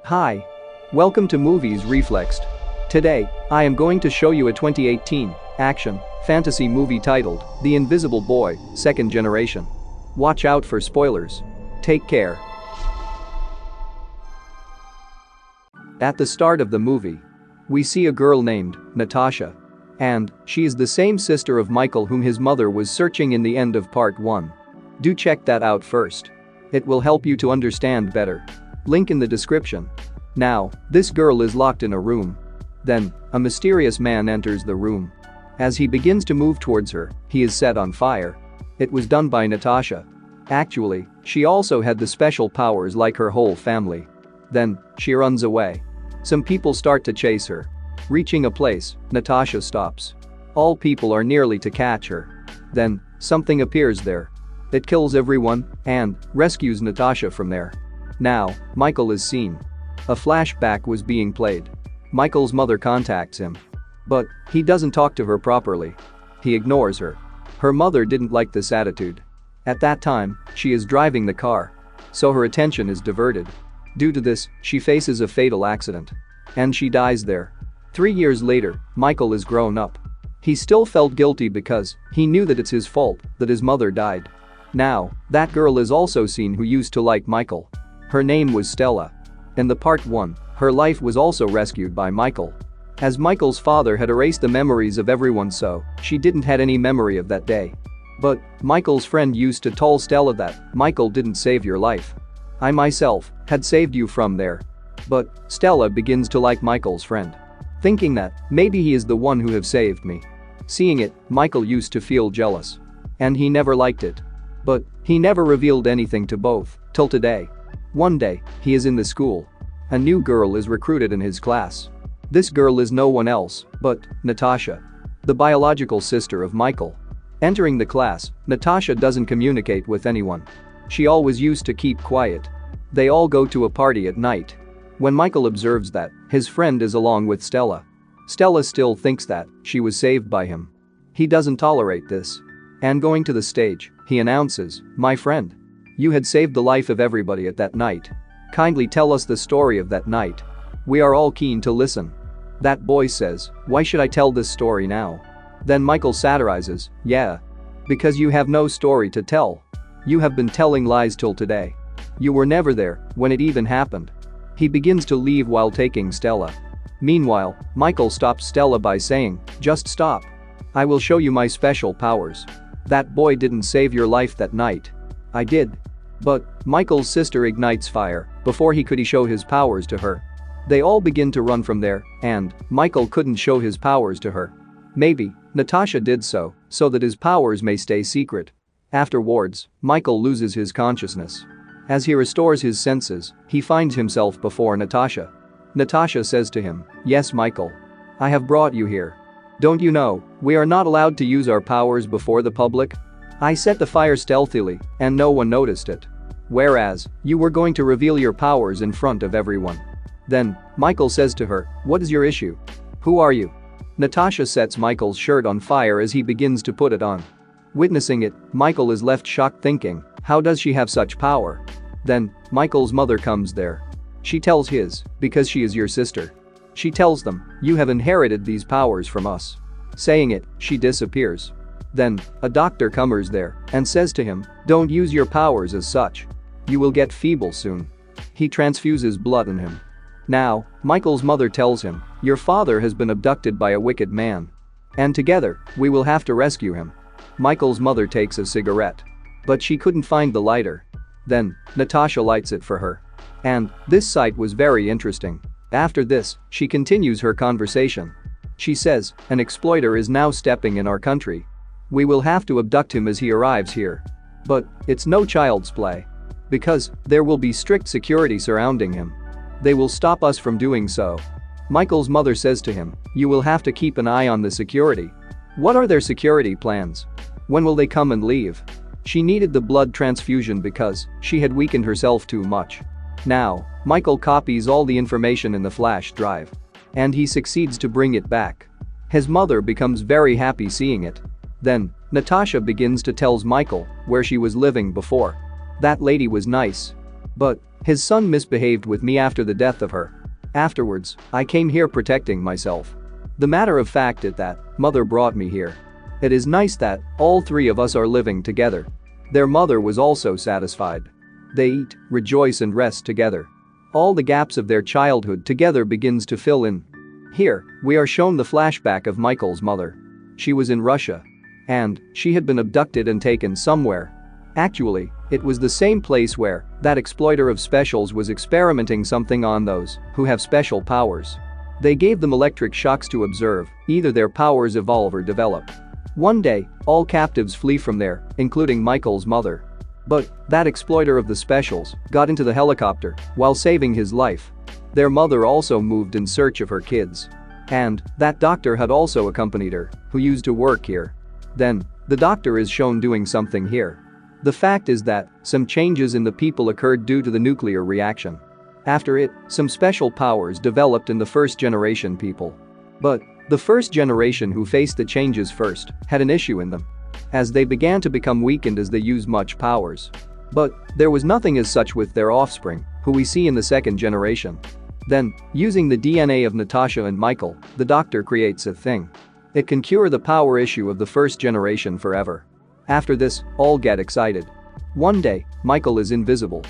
Hi. Welcome to Movies Reflexed. Today, I am going to show you a 2018 action fantasy movie titled The Invisible Boy, Second Generation. Watch out for spoilers. Take care. At the start of the movie, we see a girl named Natasha. And she is the same sister of Michael whom his mother was searching in the end of part 1. Do check that out first. It will help you to understand better. Link in the description. Now, this girl is locked in a room. Then, a mysterious man enters the room. As he begins to move towards her, he is set on fire. It was done by Natasha. Actually, she also had the special powers like her whole family. Then, she runs away. Some people start to chase her. Reaching a place, Natasha stops. All people are nearly to catch her. Then, something appears there. It kills everyone and rescues Natasha from there. Now, Michael is seen. A flashback was being played. Michael's mother contacts him. But he doesn't talk to her properly. He ignores her. Her mother didn't like this attitude. At that time, she is driving the car. So her attention is diverted. Due to this, she faces a fatal accident. And she dies there. 3 years later, Michael is grown up. He still felt guilty because he knew that it's his fault that his mother died. Now, that girl is also seen who used to like Michael. Her name was Stella. In the part 1, her life was also rescued by Michael. As Michael's father had erased the memories of everyone, so she didn't had any memory of that day. But Michael's friend used to tell Stella that Michael didn't save your life. I myself had saved you from there. But Stella begins to like Michael's friend. Thinking that maybe he is the one who have saved me. Seeing it, Michael used to feel jealous. And he never liked it. But he never revealed anything to both, till today. One day, he is in the school. A new girl is recruited in his class. This girl is no one else but Natasha, the biological sister of Michael. Entering the class, Natasha doesn't communicate with anyone. She always used to keep quiet. They all go to a party at night. When Michael observes that his friend is along with Stella, Stella still thinks that she was saved by him. He doesn't tolerate this. And going to the stage, he announces, "My friend, you had saved the life of everybody at that night. Kindly tell us the story of that night. We are all keen to listen." That boy says, "Why should I tell this story now?" Then Michael satirizes, "Yeah. Because you have no story to tell. You have been telling lies till today. You were never there when it even happened." He begins to leave while taking Stella. Meanwhile, Michael stops Stella by saying, "Just stop. I will show you my special powers. That boy didn't save your life that night. I did." But Michael's sister ignites fire before he could show his powers to her. They all begin to run from there, and Michael couldn't show his powers to her. Maybe Natasha did so that his powers may stay secret. Afterwards, Michael loses his consciousness. As he restores his senses, he finds himself before Natasha. Natasha says to him, "Yes, Michael. I have brought you here. Don't you know, we are not allowed to use our powers before the public? I set the fire stealthily, and no one noticed it. Whereas, you were going to reveal your powers in front of everyone." Then, Michael says to her, "What is your issue? Who are you?" Natasha sets Michael's shirt on fire as he begins to put it on. Witnessing it, Michael is left shocked thinking, how does she have such power? Then, Michael's mother comes there. She tells his, "Because she is your sister." She tells them, "You have inherited these powers from us." Saying it, she disappears. Then, a doctor comes there and says to him, "Don't use your powers as such. You will get feeble soon." He transfuses blood in him. Now, Michael's mother tells him, "Your father has been abducted by a wicked man. And together, we will have to rescue him." Michael's mother takes a cigarette. But she couldn't find the lighter. Then, Natasha lights it for her. And this sight was very interesting. After this, she continues her conversation. She says, "An exploiter is now stepping in our country. We will have to abduct him as he arrives here. But it's no child's play. Because there will be strict security surrounding him. They will stop us from doing so." Michael's mother says to him, "You will have to keep an eye on the security." What are their security plans? When will they come and leave? She needed the blood transfusion because she had weakened herself too much. Now, Michael copies all the information in the flash drive. And he succeeds to bring it back. His mother becomes very happy seeing it. Then, Natasha begins to tell Michael where she was living before. That lady was nice. But his son misbehaved with me after the death of her. Afterwards, I came here protecting myself. The matter of fact is that mother brought me here. It is nice that all three of us are living together. Their mother was also satisfied. They eat, rejoice and rest together. All the gaps of their childhood together begins to fill in. Here, we are shown the flashback of Michael's mother. She was in Russia. And she had been abducted and taken somewhere. Actually, it was the same place where that exploiter of specials was experimenting something on those who have special powers. They gave them electric shocks to observe, either their powers evolve or develop. One day, all captives flee from there, including Michael's mother. But that exploiter of the specials got into the helicopter while saving his life. Their mother also moved in search of her kids. And that doctor had also accompanied her, who used to work here. Then, the doctor is shown doing something here. The fact is that some changes in the people occurred due to the nuclear reaction. After it, some special powers developed in the first-generation people. But the first generation who faced the changes first had an issue in them, as they began to become weakened as they used much powers. But there was nothing as such with their offspring, who we see in the second generation. Then, using the DNA of Natasha and Michael, the doctor creates a thing. It can cure the power issue of the first generation forever. After this, all get excited. One day, Michael is invisible.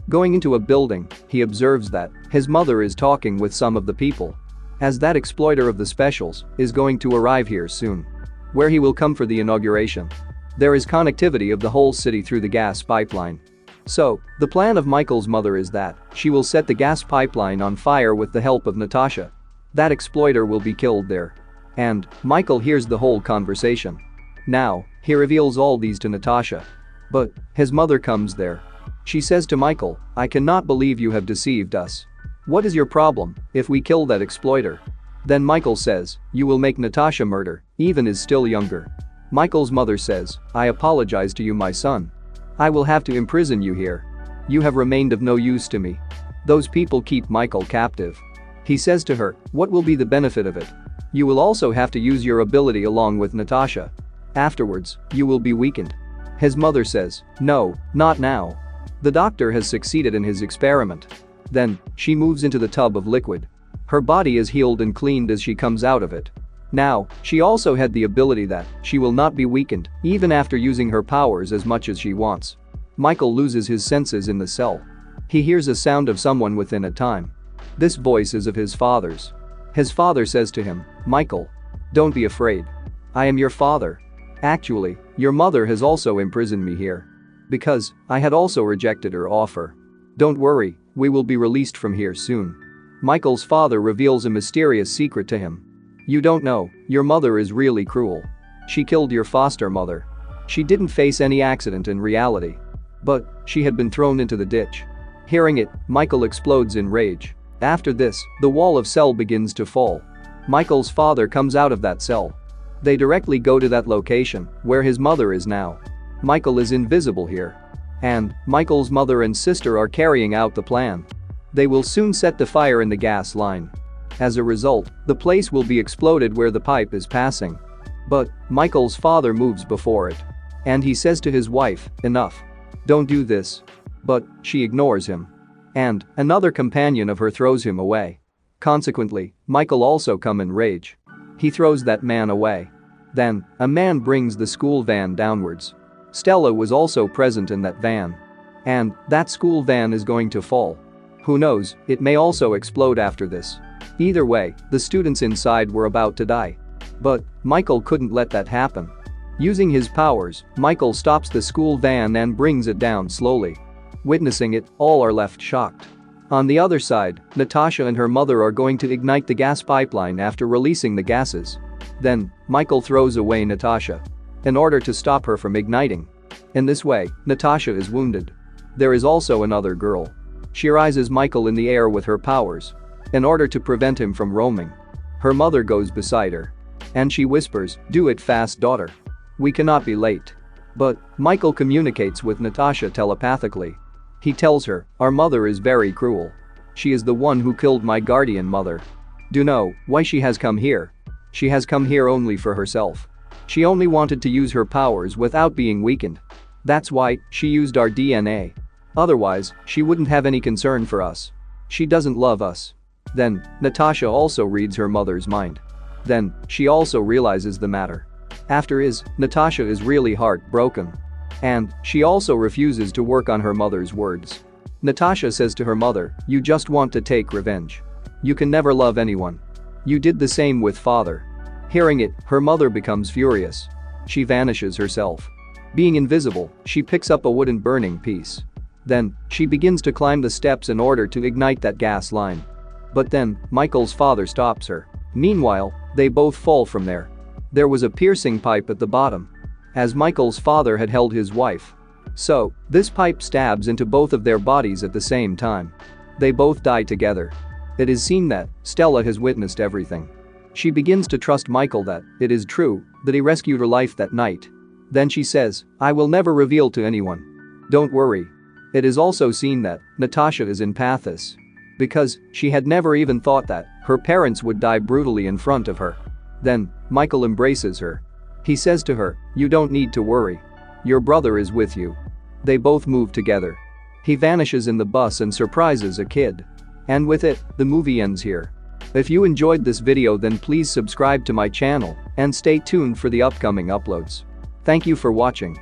Going into a building, he observes that his mother is talking with some of the people. As that exploiter of the specials is going to arrive here soon, where he will come for the inauguration. There is connectivity of the whole city through the gas pipeline. So, the plan of Michael's mother is that she will set the gas pipeline on fire with the help of Natasha. That exploiter will be killed there. And Michael hears the whole conversation. Now, he reveals all these to Natasha. But his mother comes there. She says to Michael, "I cannot believe you have deceived us. What is your problem if we kill that exploiter?" Then Michael says, "You will make Natasha murder, even is still younger." Michael's mother says, "I apologize to you, my son. I will have to imprison you here. You have remained of no use to me." Those people keep Michael captive. He says to her, "What will be the benefit of it? You will also have to use your ability along with Natasha. Afterwards, you will be weakened." His mother says, "No, not now. The doctor has succeeded in his experiment." Then, she moves into the tub of liquid. Her body is healed and cleaned as she comes out of it. Now, she also had the ability that she will not be weakened even after using her powers as much as she wants. Michael loses his senses in the cell. He hears a sound of someone within a time. This voice is of his father's. His father says to him, "Michael, don't be afraid. I am your father. Actually, your mother has also imprisoned me here. Because I had also rejected her offer. Don't worry, we will be released from here soon." Michael's father reveals a mysterious secret to him. "You don't know, your mother is really cruel. She killed your foster mother. She didn't face any accident in reality. But she had been thrown into the ditch." Hearing it, Michael explodes in rage. After this, the wall of cell begins to fall. Michael's father comes out of that cell. They directly go to that location where his mother is now. Michael is invisible here. And Michael's mother and sister are carrying out the plan. They will soon set the fire in the gas line. As a result, the place will be exploded where the pipe is passing. But Michael's father moves before it. And he says to his wife, "Enough. Don't do this." But she ignores him. And another companion of her throws him away. Consequently, Michael also comes in rage. He throws that man away. Then, a man brings the school van downwards. Stella was also present in that van. And that school van is going to fall. Who knows, it may also explode after this. Either way, the students inside were about to die. But Michael couldn't let that happen. Using his powers, Michael stops the school van and brings it down slowly. Witnessing it, all are left shocked. On the other side, Natasha and her mother are going to ignite the gas pipeline after releasing the gases. Then, Michael throws away Natasha in order to stop her from igniting. In this way, Natasha is wounded. There is also another girl. She rises Michael in the air with her powers in order to prevent him from roaming. Her mother goes beside her. And she whispers, "Do it fast, daughter. We cannot be late." But Michael communicates with Natasha telepathically. He tells her, "Our mother is very cruel. She is the one who killed my guardian mother. Do you know why she has come here? She has come here only for herself. She only wanted to use her powers without being weakened. That's why she used our DNA. Otherwise, she wouldn't have any concern for us. She doesn't love us. Then, Natasha also reads her mother's mind. Then, she also realizes the matter. After is, Natasha is really heartbroken. And, she also refuses to work on her mother's words. Natasha says to her mother, "You just want to take revenge. You can never love anyone. You did the same with father." Hearing it, her mother becomes furious. She vanishes herself. Being invisible, she picks up a wooden burning piece. Then, she begins to climb the steps in order to ignite that gas line. But then, Michael's father stops her. Meanwhile, they both fall from there. There was a piercing pipe at the bottom. As Michael's father had held his wife. So, this pipe stabs into both of their bodies at the same time. They both die together. It is seen that Stella has witnessed everything. She begins to trust Michael that it is true that he rescued her life that night. Then she says, "I will never reveal to anyone. Don't worry." It is also seen that Natasha is in pathos. Because she had never even thought that her parents would die brutally in front of her. Then, Michael embraces her. He says to her, "You don't need to worry. Your brother is with you." They both move together. He vanishes in the bus and surprises a kid. And with it, the movie ends here. If you enjoyed this video, then please subscribe to my channel and stay tuned for the upcoming uploads. Thank you for watching.